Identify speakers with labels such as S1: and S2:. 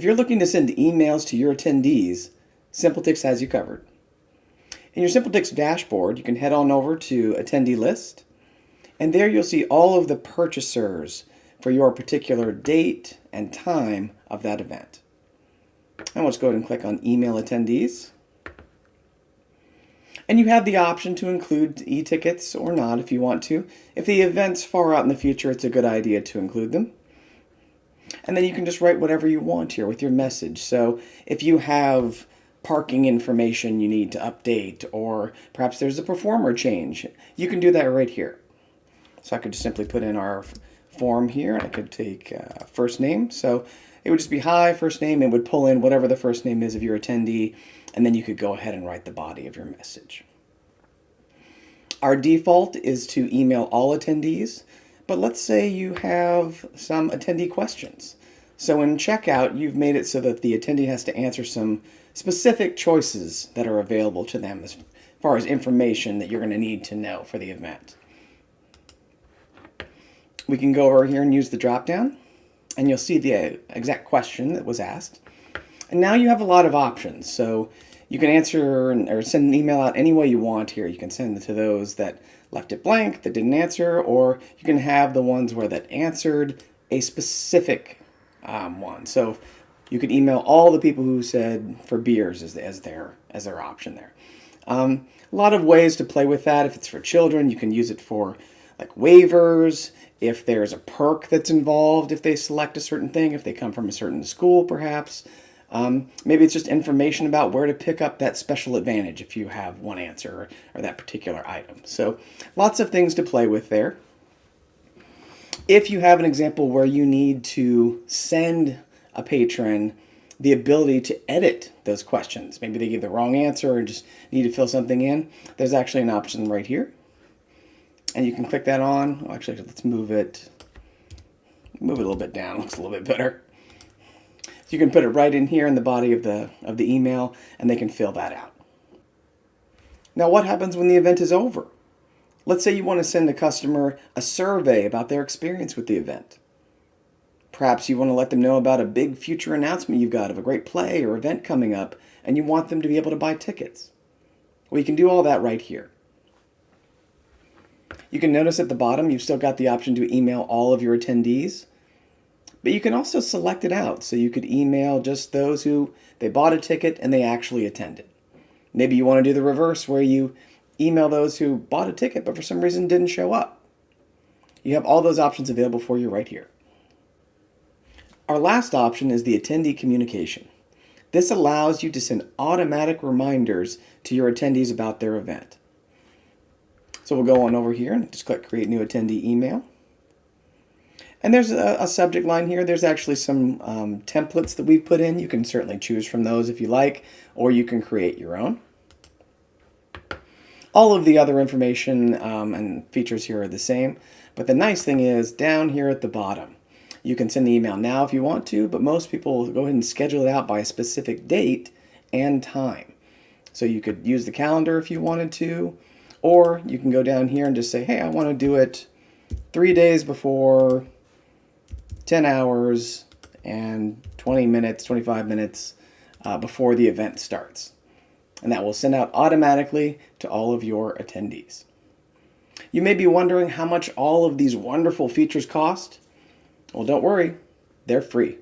S1: If you're looking to send emails to your attendees, SimpleTix has you covered. In your SimpleTix dashboard, you can head on over to Attendee List, and there you'll see all of the purchasers for your particular date and time of that event. And let's go ahead and click on Email Attendees. And you have the option to include e-tickets or not if you want to. If the event's far out in the future, it's a good idea to include them. And then you can just write whatever you want here with your message. So if you have parking information you need to update, or perhaps there's a performer change, you can do that right here. So I could just simply put in our form here. I could take first name. So it would just be hi, first name. It would pull in whatever the first name is of your attendee, and then you could go ahead and write the body of your message. Our default is to email all attendees, but let's say you have some attendee questions. So in checkout, you've made it so that the attendee has to answer some specific choices that are available to them as far as information that you're going to need to know for the event. We can go over here and use the drop-down, and you'll see the exact question that was asked. And now you have a lot of options. So you can answer or send an email out any way you want here. You can send it to those that left it blank, that didn't answer, or you can have the ones where that answered a specific one. So you could email all the people who said for beers as their option there. A lot of ways to play with that. If it's for children, you can use it for like waivers. If there's a perk that's involved, if they select a certain thing, if they come from a certain school perhaps. Maybe it's just information about where to pick up that special advantage if you have one answer or that particular item. So lots of things to play with there. If you have an example where you need to send a patron the ability to edit those questions, maybe they give the wrong answer or just need to fill something in, there's actually an option right here. And you can click that on. Actually, let's move it a little bit down. Looks a little bit better. So you can put it right in here in the body of the email, and they can fill that out. Now, what happens when the event is over? Let's say you want to send a customer a survey about their experience with the event. Perhaps you want to let them know about a big future announcement you've got of a great play or event coming up, and you want them to be able to buy tickets. Well, you can do all that right here. You can notice at the bottom you've still got the option to email all of your attendees, but you can also select it out. So you could email just those who they bought a ticket and they actually attended. Maybe you want to do the reverse where you email those who bought a ticket but for some reason didn't show up. You have all those options available for you right here. Our last option is the Attendee Communication. This allows you to send automatic reminders to your attendees about their event. So we'll go on over here and just click Create New Attendee Email. And there's a subject line here. There's actually some templates that we've put in. You can certainly choose from those if you like, or you can create your own. All of the other information and features here are the same, but the nice thing is down here at the bottom, you can send the email now if you want to, but most people go ahead and schedule it out by a specific date and time. So you could use the calendar if you wanted to, or you can go down here and just say, hey, I want to do it 3 days before, 10 hours, and 20 minutes, 25 minutes before the event starts. And that will send out automatically to all of your attendees. You may be wondering how much all of these wonderful features cost. Well, don't worry, they're free.